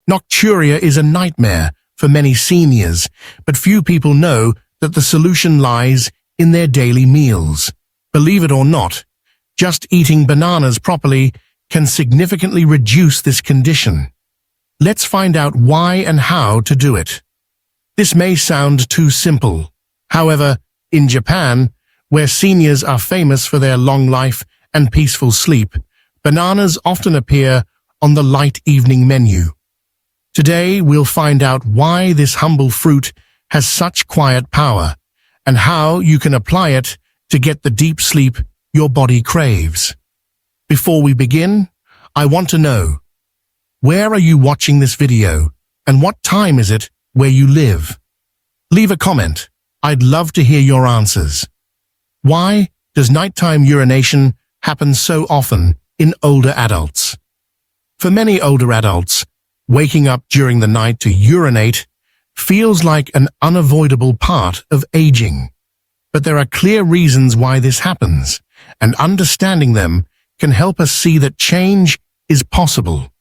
Nocturia is a nightmare for many seniors, but few people know that the solution lies in their daily meals. Believe it or not, just eating bananas properly can significantly reduce this condition. Let's find out why and how to do it. This may sound too simple. However, in Japan, where seniors are famous for their long life and peaceful sleep, bananas often appear on the light evening menu. Today, we'll find out why this humble fruit has such quiet power and how you can apply it to get the deep sleep your body craves. Before we begin, I want to know, where are you watching this video and what time is it where you live? Leave a comment. I'd love to hear your answers. Why does nighttime urination happen so often in older adults? For many older adults, waking up during the night to urinate feels like an unavoidable part of aging. But there are clear reasons why this happens, and understanding them can help us see that change is possible.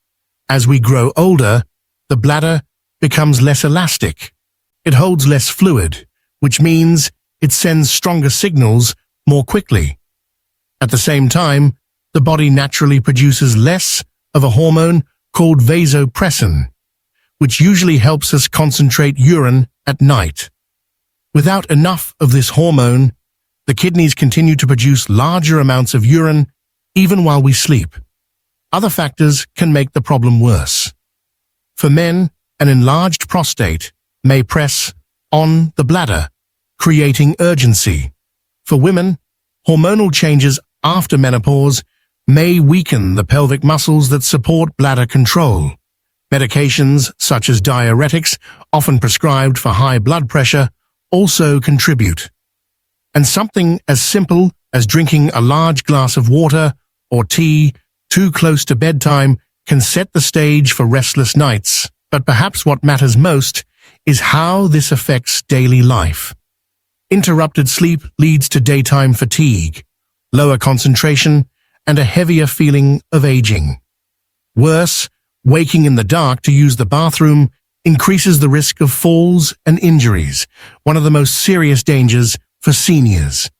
As we grow older, the bladder becomes less elastic. It holds less fluid, which means it sends stronger signals more quickly. At the same time, the body naturally produces less of a hormone called vasopressin, which usually helps us concentrate urine at night. Without enough of this hormone, the kidneys continue to produce larger amounts of urine even while we sleep. Other factors can make the problem worse. For men, an enlarged prostate may press on the bladder, creating urgency. For women, hormonal changes after menopause may weaken the pelvic muscles that support bladder control. Medications, such as diuretics, often prescribed for high blood pressure, also contribute. And something as simple as drinking a large glass of water or tea too close to bedtime can set the stage for restless nights. But perhaps what matters most is how this affects daily life. Interrupted sleep leads to daytime fatigue, lower concentration, and a heavier feeling of aging. Worse, waking in the dark to use the bathroom increases the risk of falls and injuries, one of the most serious dangers for seniors.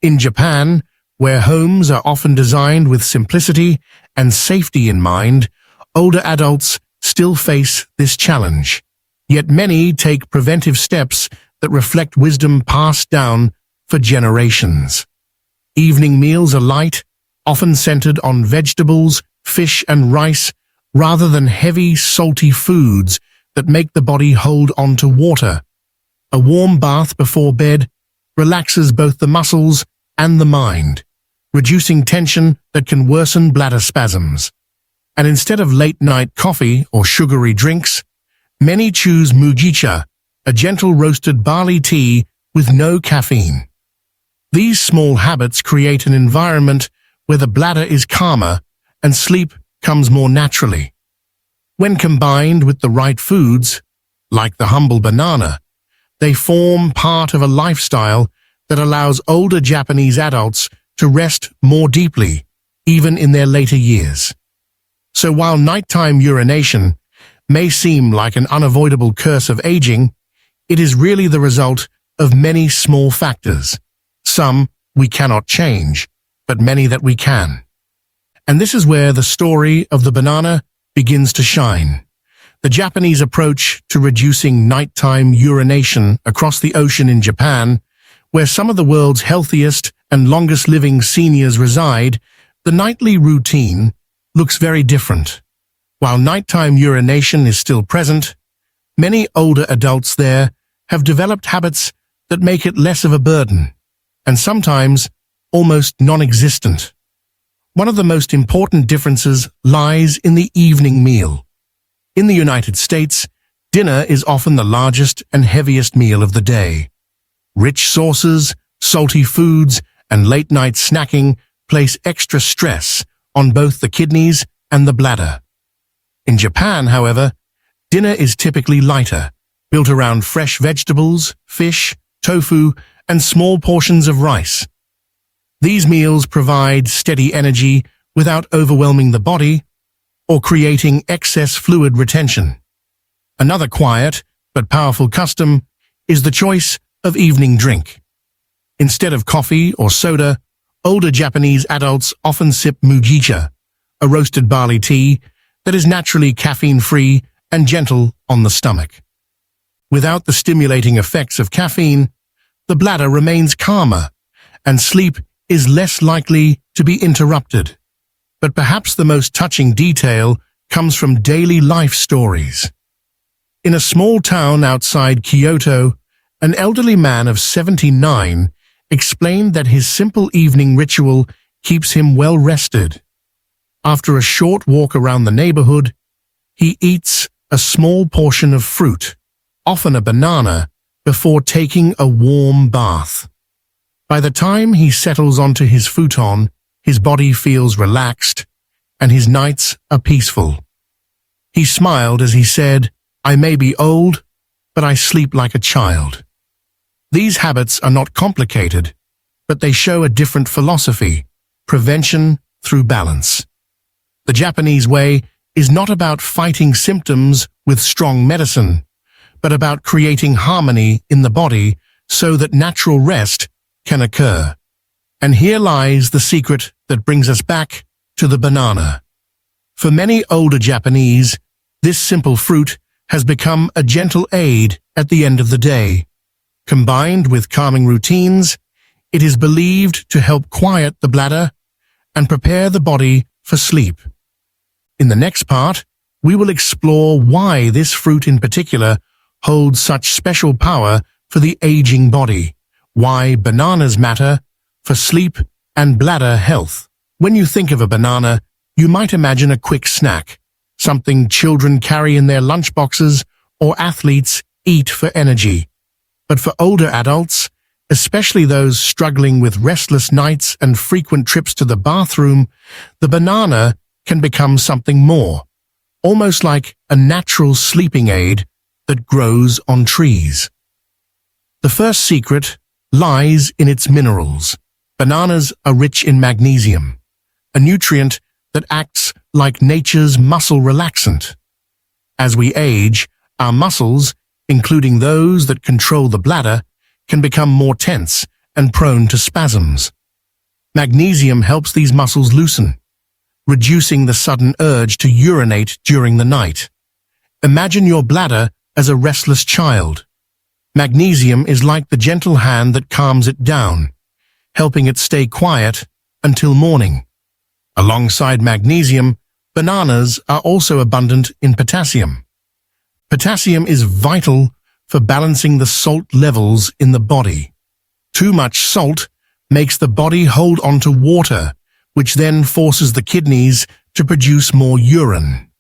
In Japan, where homes are often designed with simplicity and safety in mind, older adults still face this challenge. Yet many take preventive steps that reflect wisdom passed down for generations. Evening meals are light, often centered on vegetables, fish, and rice, rather than heavy, salty foods that make the body hold on to water. A warm bath before bed relaxes both the muscles and the mind, reducing tension that can worsen bladder spasms. And instead of late-night coffee or sugary drinks, many choose mugicha, a gentle roasted barley tea with no caffeine. These small habits create an environment where the bladder is calmer and sleep comes more naturally. When combined with the right foods, like the humble banana, they form part of a lifestyle that allows older Japanese adults to rest more deeply, even in their later years. So while nighttime urination may seem like an unavoidable curse of aging, it is really the result of many small factors. Some we cannot change, but many that we can. And this is where the story of the banana begins to shine. The Japanese approach to reducing nighttime urination across the ocean in Japan, where some of the world's healthiest and longest-living seniors reside, the nightly routine looks very different. While nighttime urination is still present, many older adults there have developed habits that make it less of a burden, and sometimes almost non-existent. One of the most important differences lies in the evening meal. In the United States, dinner is often the largest and heaviest meal of the day. Rich sauces, salty foods, and late-night snacking place extra stress on both the kidneys and the bladder. In Japan, however, dinner is typically lighter, built around fresh vegetables, fish, tofu, and small portions of rice. These meals provide steady energy without overwhelming the body or creating excess fluid retention. Another quiet but powerful custom is the choice of evening drink. Instead of coffee or soda, older Japanese adults often sip mugicha, a roasted barley tea that is naturally caffeine-free and gentle on the stomach. Without the stimulating effects of caffeine, the bladder remains calmer and sleep is less likely to be interrupted. But perhaps the most touching detail comes from daily life stories. In a small town outside Kyoto, an elderly man of 79 explained that his simple evening ritual keeps him well rested. After a short walk around the neighborhood, he eats a small portion of fruit, often a banana, before taking a warm bath. By the time he settles onto his futon, his body feels relaxed and his nights are peaceful. He smiled as he said, "I may be old, but I sleep like a child." These habits are not complicated, but they show a different philosophy: prevention through balance. The Japanese way is not about fighting symptoms with strong medicine, but about creating harmony in the body so that natural rest can occur. And here lies the secret that brings us back to the banana. For many older Japanese, this simple fruit has become a gentle aid at the end of the day. Combined with calming routines, it is believed to help quiet the bladder and prepare the body for sleep. In the next part, we will explore why this fruit in particular holds such special power for the aging body, why bananas matter for sleep and bladder health. When you think of a banana, you might imagine a quick snack, something children carry in their lunchboxes or athletes eat for energy. But for older adults, especially those struggling with restless nights and frequent trips to the bathroom, the banana can become something more, almost like a natural sleeping aid that grows on trees. The first secret lies in its minerals. Bananas are rich in magnesium, a nutrient that acts like nature's muscle relaxant. As we age, our muscles, including those that control the bladder, can become more tense and prone to spasms. Magnesium helps these muscles loosen, reducing the sudden urge to urinate during the night. Imagine your bladder as a restless child. Magnesium is like the gentle hand that calms it down, helping it stay quiet until morning. Alongside magnesium, bananas are also abundant in potassium. Potassium is vital for balancing the salt levels in the body. Too much salt makes the body hold on to water, which then forces the kidneys to produce more urine.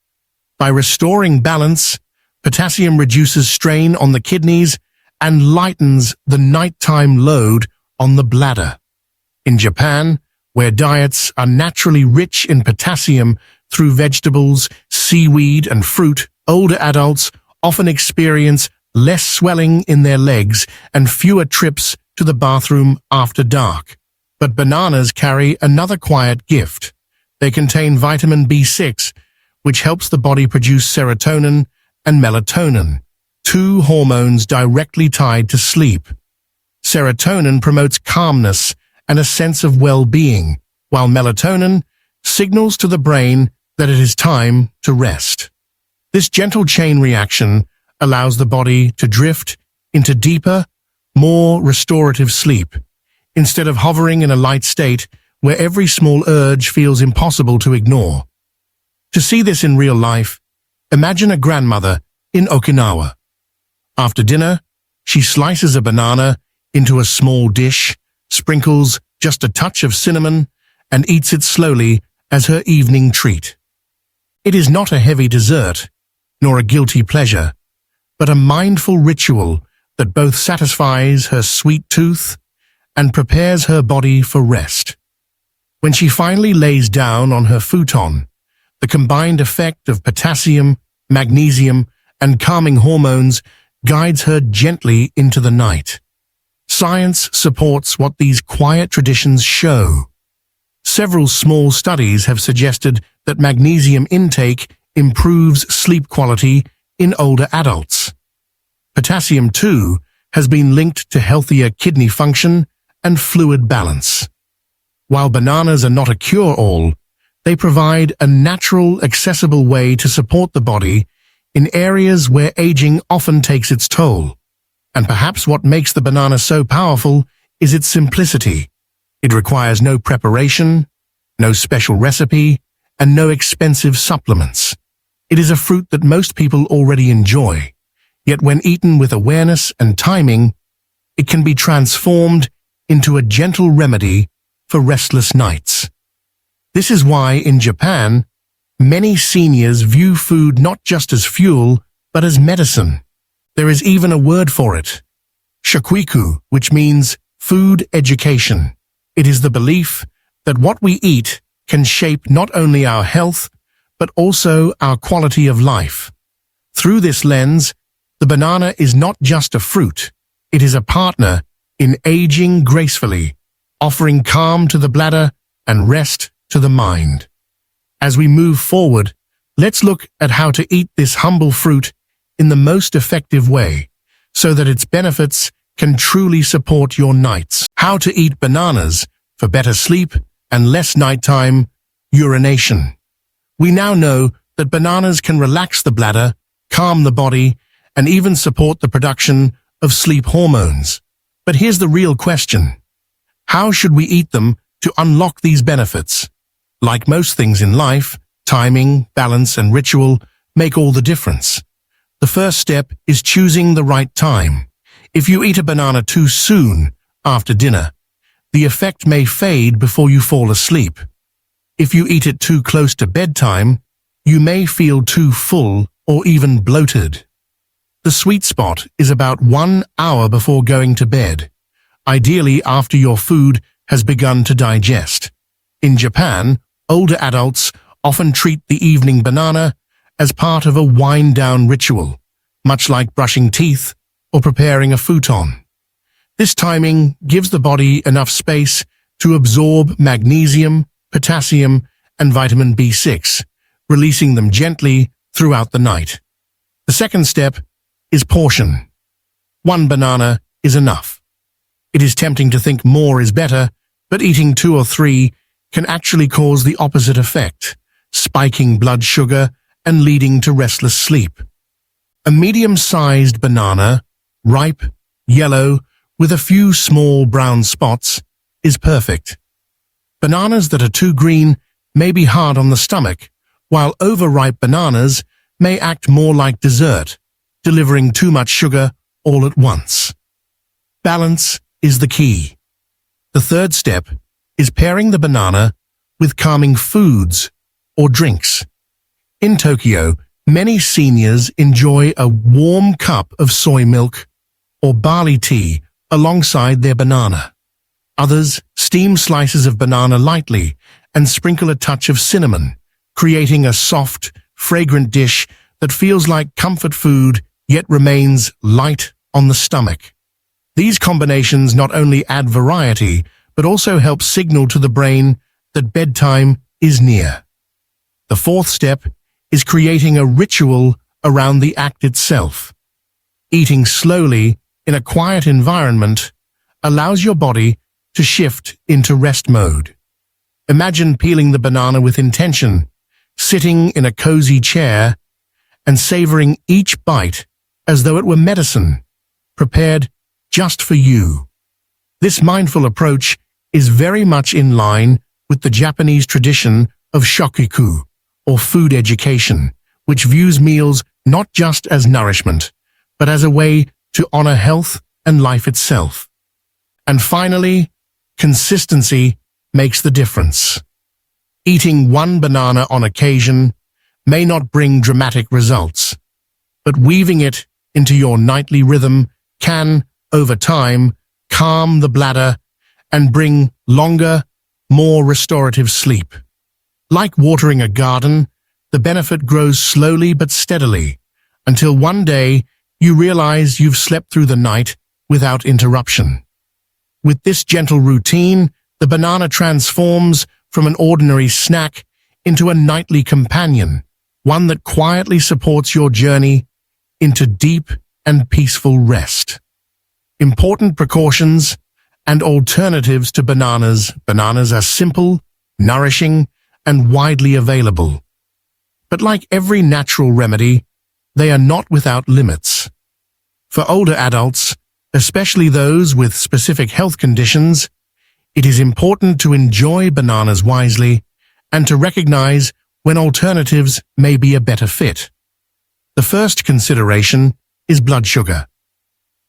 By restoring balance, potassium reduces strain on the kidneys and lightens the nighttime load on the bladder. In Japan, where diets are naturally rich in potassium through vegetables, seaweed, and fruit, older adults often experience less swelling in their legs and fewer trips to the bathroom after dark. But bananas carry another quiet gift. They contain vitamin B6, which helps the body produce serotonin and melatonin, two hormones directly tied to sleep. Serotonin promotes calmness and a sense of well-being, while melatonin signals to the brain that it is time to rest. This gentle chain reaction allows the body to drift into deeper, more restorative sleep, instead of hovering in a light state where every small urge feels impossible to ignore. To see this in real life, imagine a grandmother in Okinawa. After dinner, she slices a banana into a small dish, sprinkles just a touch of cinnamon, and eats it slowly as her evening treat. It is not a heavy dessert, nor a guilty pleasure, but a mindful ritual that both satisfies her sweet tooth and prepares her body for rest. When she finally lays down on her futon, the combined effect of potassium, magnesium, and calming hormones guides her gently into the night. Science supports what these quiet traditions show. Several small studies have suggested that magnesium intake improves sleep quality in older adults. Potassium, too, has been linked to healthier kidney function and fluid balance. While bananas are not a cure-all, they provide a natural, accessible way to support the body in areas where aging often takes its toll. And perhaps what makes the banana so powerful is its simplicity. It requires no preparation, no special recipe, and no expensive supplements. It is a fruit that most people already enjoy, yet when eaten with awareness and timing, it can be transformed into a gentle remedy for restless nights. This is why, in Japan, many seniors view food not just as fuel, but as medicine. There is even a word for it, shokuiku, which means food education. It is the belief that what we eat can shape not only our health, but also our quality of life. Through this lens, the banana is not just a fruit, it is a partner in aging gracefully, offering calm to the bladder and rest to the mind. As we move forward, let's look at how to eat this humble fruit in the most effective way, so that its benefits can truly support your nights. How to eat bananas for better sleep and less nighttime urination. We now know that bananas can relax the bladder, calm the body, and even support the production of sleep hormones. But here's the real question. How should we eat them to unlock these benefits? Like most things in life, timing, balance, and ritual make all the difference. The first step is choosing the right time. If you eat a banana too soon after dinner, the effect may fade before you fall asleep. If you eat it too close to bedtime, you may feel too full or even bloated. The sweet spot is about 1 hour before going to bed, ideally after your food has begun to digest. In Japan, older adults often treat the evening banana as part of a wind-down ritual, much like brushing teeth or preparing a futon. This timing gives the body enough space to absorb magnesium, potassium, and vitamin B6, releasing them gently throughout the night. The second step is portion. 1 banana is enough. It is tempting to think more is better, but eating 2 or 3 can actually cause the opposite effect, spiking blood sugar and leading to restless sleep. A medium-sized banana, ripe, yellow, with a few small brown spots, is perfect. Bananas that are too green may be hard on the stomach, while overripe bananas may act more like dessert, delivering too much sugar all at once. Balance is the key. The third step is pairing the banana with calming foods or drinks. In Tokyo, many seniors enjoy a warm cup of soy milk or barley tea alongside their banana. Others steam slices of banana lightly and sprinkle a touch of cinnamon, creating a soft, fragrant dish that feels like comfort food yet remains light on the stomach. These combinations not only add variety, but also help signal to the brain that bedtime is near. The fourth step is creating a ritual around the act itself. Eating slowly in a quiet environment allows your body to shift into rest mode. Imagine peeling the banana with intention, sitting in a cozy chair, and savoring each bite as though it were medicine, prepared just for you. This mindful approach is very much in line with the Japanese tradition of shokuiku, or food education, which views meals not just as nourishment, but as a way to honor health and life itself. And finally, consistency makes the difference. Eating 1 banana on occasion may not bring dramatic results, but weaving it into your nightly rhythm can, over time, calm the bladder and bring longer, more restorative sleep. Like watering a garden, the benefit grows slowly but steadily, until one day you realize you've slept through the night without interruption. With this gentle routine, the banana transforms from an ordinary snack into a nightly companion, one that quietly supports your journey into deep and peaceful rest. Important precautions and alternatives to bananas. Bananas are simple, nourishing, and widely available. But like every natural remedy, they are not without limits. For older adults, especially those with specific health conditions, it is important to enjoy bananas wisely and to recognize when alternatives may be a better fit. The first consideration is blood sugar.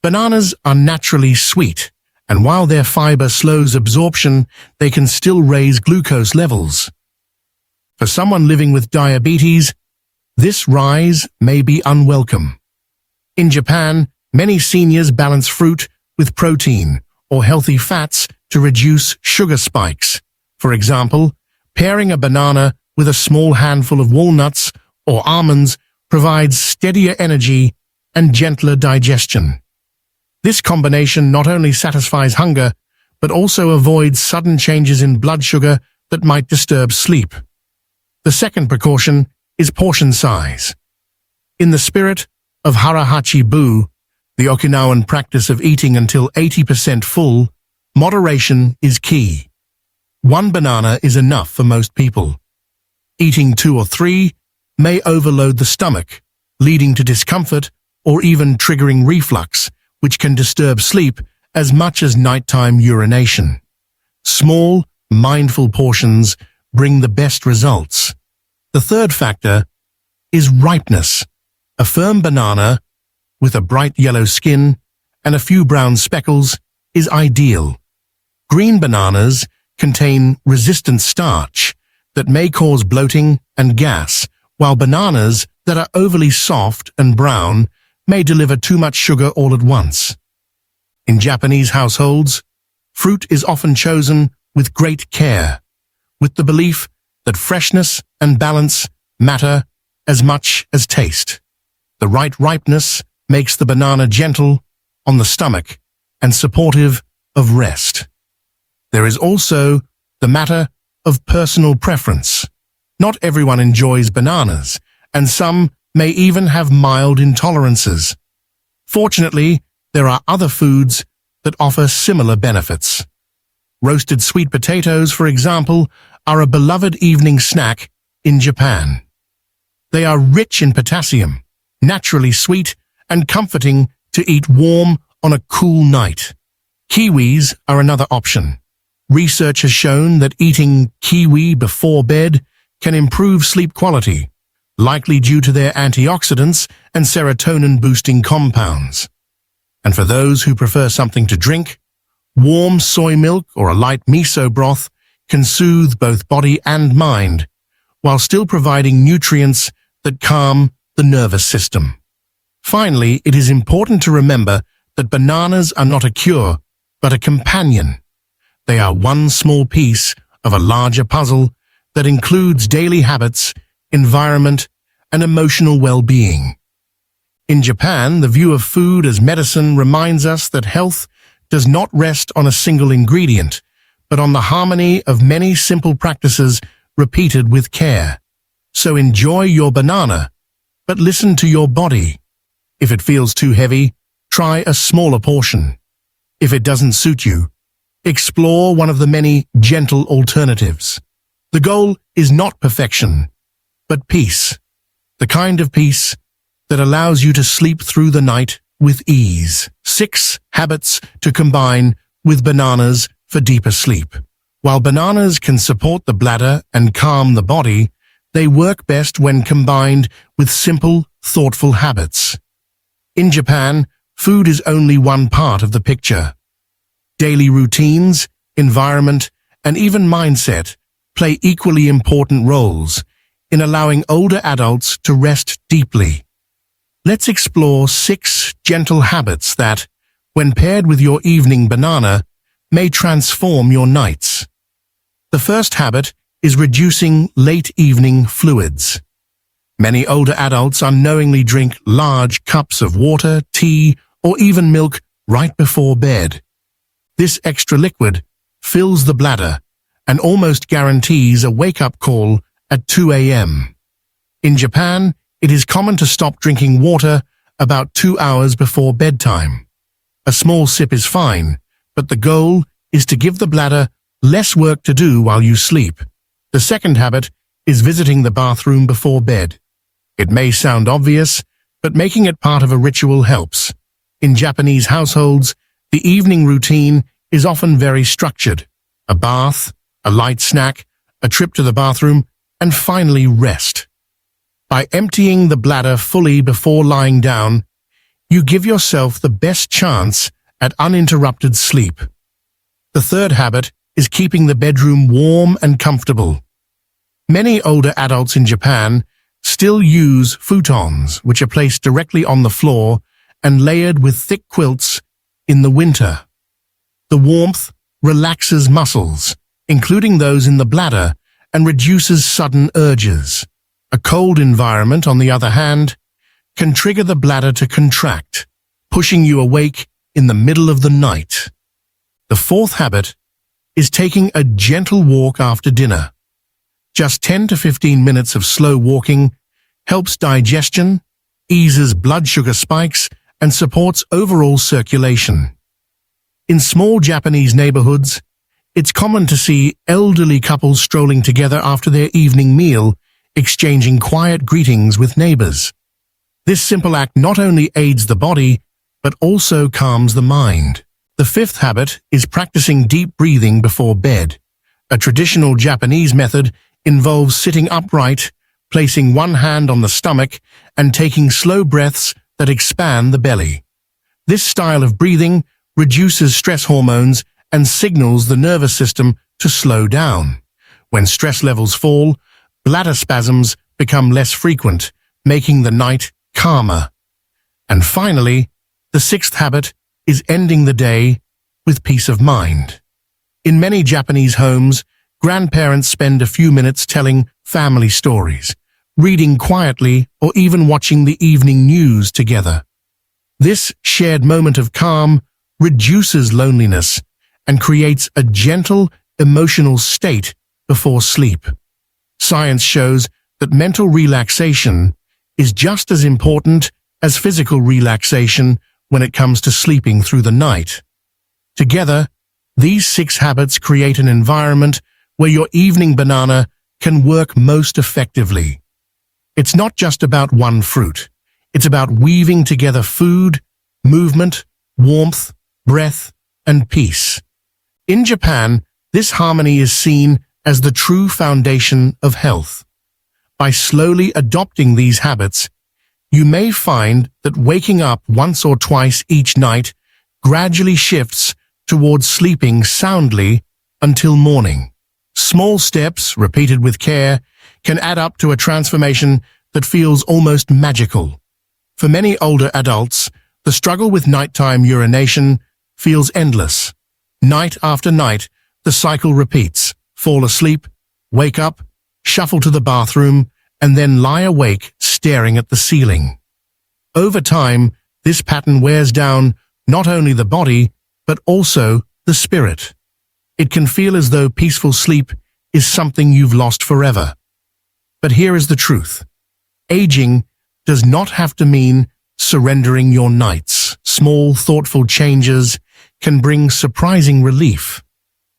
Bananas are naturally sweet, and while their fiber slows absorption, they can still raise glucose levels. For someone living with diabetes, this rise may be unwelcome. In Japan, many seniors balance fruit with protein or healthy fats to reduce sugar spikes. For example, pairing a banana with a small handful of walnuts or almonds provides steadier energy and gentler digestion. This combination not only satisfies hunger, but also avoids sudden changes in blood sugar that might disturb sleep. The second precaution is portion size. In the spirit of hara-hachi-bu, the Okinawan practice of eating until 80% full, moderation is key. One banana is enough for most people. Eating 2 or 3 may overload the stomach, leading to discomfort or even triggering reflux, which can disturb sleep as much as nighttime urination. Small, mindful portions bring the best results. The third factor is ripeness. A firm banana with a bright yellow skin and a few brown speckles is ideal. Green bananas contain resistant starch that may cause bloating and gas, while bananas that are overly soft and brown may deliver too much sugar all at once. In Japanese households, fruit is often chosen with great care, with the belief that freshness and balance matter as much as taste. The right ripeness makes the banana gentle on the stomach and supportive of rest. There is also the matter of personal preference. Not everyone enjoys bananas, and some may even have mild intolerances. Fortunately, there are other foods that offer similar benefits. Roasted sweet potatoes, for example, are a beloved evening snack in Japan. They are rich in potassium, naturally sweet, and comforting to eat warm on a cool night. Kiwis are another option. Research has shown that eating kiwi before bed can improve sleep quality, likely due to their antioxidants and serotonin-boosting compounds. And for those who prefer something to drink, warm soy milk or a light miso broth can soothe both body and mind, while still providing nutrients that calm the nervous system. Finally, it is important to remember that bananas are not a cure, but a companion. They are one small piece of a larger puzzle that includes daily habits, environment, and emotional well-being. In Japan, the view of food as medicine reminds us that health does not rest on a single ingredient, but on the harmony of many simple practices repeated with care. So enjoy your banana, but listen to your body. If it feels too heavy, try a smaller portion. If it doesn't suit you, explore one of the many gentle alternatives. The goal is not perfection, but peace. The kind of peace that allows you to sleep through the night with ease. 6 habits to combine with bananas for deeper sleep. While bananas can support the bladder and calm the body, they work best when combined with simple, thoughtful habits. In Japan, food is only one part of the picture. Daily routines, environment, and even mindset play equally important roles in allowing older adults to rest deeply. Let's explore 6 gentle habits that, when paired with your evening banana, may transform your nights. The first habit is reducing late evening fluids. Many older adults unknowingly drink large cups of water, tea, or even milk right before bed. This extra liquid fills the bladder and almost guarantees a wake-up call at 2 a.m. In Japan, it is common to stop drinking water about 2 hours before bedtime. A small sip is fine, but the goal is to give the bladder less work to do while you sleep. The second habit is visiting the bathroom before bed. It may sound obvious, but making it part of a ritual helps. In Japanese households, the evening routine is often very structured. A bath, a light snack, a trip to the bathroom, and finally rest. By emptying the bladder fully before lying down, you give yourself the best chance at uninterrupted sleep. The third habit is keeping the bedroom warm and comfortable. Many older adults in Japan still use futons, which are placed directly on the floor and layered with thick quilts in the winter. The warmth relaxes muscles, including those in the bladder, and reduces sudden urges. A cold environment, on the other hand, can trigger the bladder to contract, pushing you awake in the middle of the night. The fourth habit is taking a gentle walk after dinner. Just 10 to 15 minutes of slow walking helps digestion, eases blood sugar spikes, and supports overall circulation. In small Japanese neighborhoods, it's common to see elderly couples strolling together after their evening meal, exchanging quiet greetings with neighbors. This simple act not only aids the body, but also calms the mind. The fifth habit is practicing deep breathing before bed. A traditional Japanese method involves sitting upright, placing one hand on the stomach, and taking slow breaths that expand the belly. This style of breathing reduces stress hormones and signals the nervous system to slow down. When stress levels fall, bladder spasms become less frequent, making the night calmer. And finally, the sixth habit is ending the day with peace of mind. In many Japanese homes, grandparents spend a few minutes telling family stories, reading quietly, or even watching the evening news together. This shared moment of calm reduces loneliness and creates a gentle, emotional state before sleep. Science shows that mental relaxation is just as important as physical relaxation when it comes to sleeping through the night. Together, these 6 habits create an environment where your evening banana can work most effectively. It's not just about one fruit. It's about weaving together food, movement, warmth, breath, and peace. In Japan, this harmony is seen as the true foundation of health. By slowly adopting these habits, you may find that waking up once or twice each night gradually shifts towards sleeping soundly until morning. Small steps, repeated with care, can add up to a transformation that feels almost magical. For many older adults, the struggle with nighttime urination feels endless. Night after night, the cycle repeats. Fall asleep, wake up, shuffle to the bathroom, and then lie awake staring at the ceiling. Over time, this pattern wears down not only the body, but also the spirit. It can feel as though peaceful sleep is something you've lost forever. But here is the truth. Aging does not have to mean surrendering your nights. Small, thoughtful changes can bring surprising relief.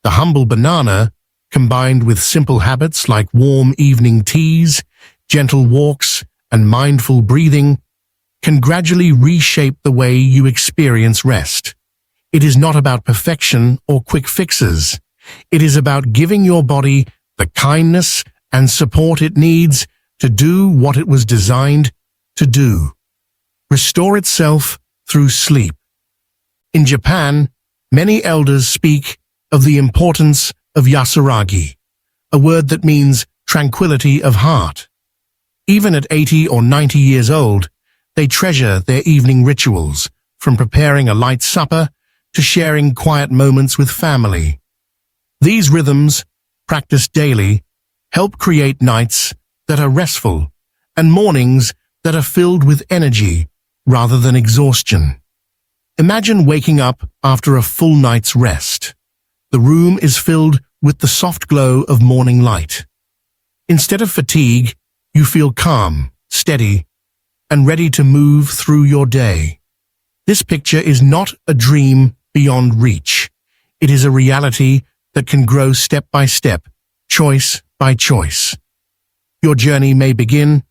The humble banana, combined with simple habits like warm evening teas, gentle walks, and mindful breathing, can gradually reshape the way you experience rest. It is not about perfection or quick fixes. It is about giving your body the kindness and support it needs to do what it was designed to do. Restore itself through sleep. In Japan, many elders speak of the importance of yasuragi, a word that means tranquility of heart. Even at 80 or 90 years old, they treasure their evening rituals, from preparing a light supper to sharing quiet moments with family. These rhythms, practiced daily, help create nights that are restful and mornings that are filled with energy rather than exhaustion. Imagine waking up after a full night's rest. The room is filled with the soft glow of morning light. Instead of fatigue, you feel calm, steady, and ready to move through your day. This picture is not a dream beyond reach. It is a reality that can grow step by step, choice by choice. Your journey may begin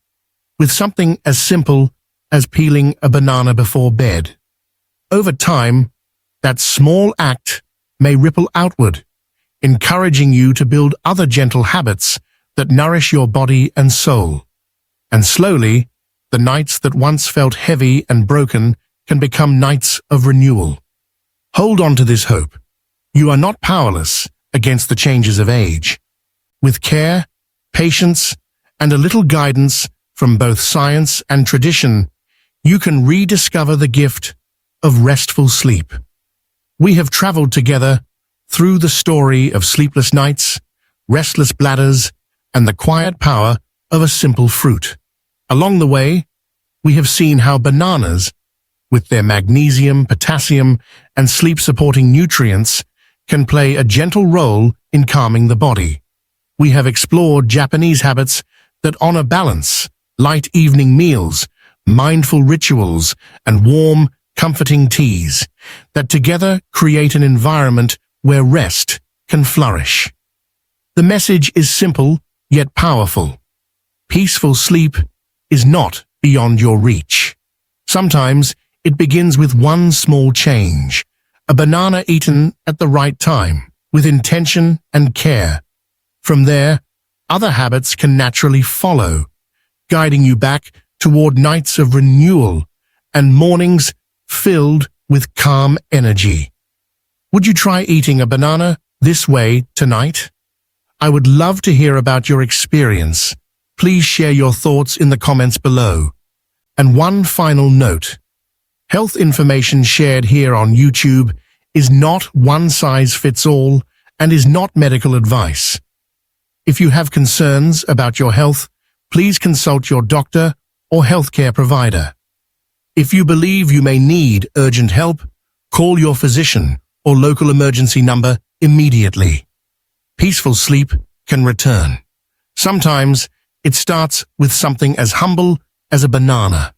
with something as simple as peeling a banana before bed. Over time, that small act may ripple outward, encouraging you to build other gentle habits that nourish your body and soul. And slowly, the nights that once felt heavy and broken can become nights of renewal. Hold on to this hope. You are not powerless against the changes of age. With care, patience, and a little guidance from both science and tradition, you can rediscover the gift of restful sleep. We have traveled together through the story of sleepless nights, restless bladders, and the quiet power of a simple fruit. Along the way, we have seen how bananas, with their magnesium, potassium, and sleep-supporting nutrients, can play a gentle role in calming the body. We have explored Japanese habits that honor balance, light evening meals, mindful rituals, and warm, comforting teas that together create an environment where rest can flourish. The message is simple yet powerful. Peaceful sleep is not beyond your reach. Sometimes it begins with one small change, a banana eaten at the right time, with intention and care. From there, other habits can naturally follow, guiding you back toward nights of renewal and mornings filled with calm energy. Would you try eating a banana this way tonight? I would love to hear about your experience. Please share your thoughts in the comments below. And one final note. Health information shared here on YouTube is not one size fits all and is not medical advice. If you have concerns about your health, please consult your doctor or healthcare provider. If you believe you may need urgent help, call your physician or local emergency number immediately. Peaceful sleep can return. Sometimes it starts with something as humble as a banana.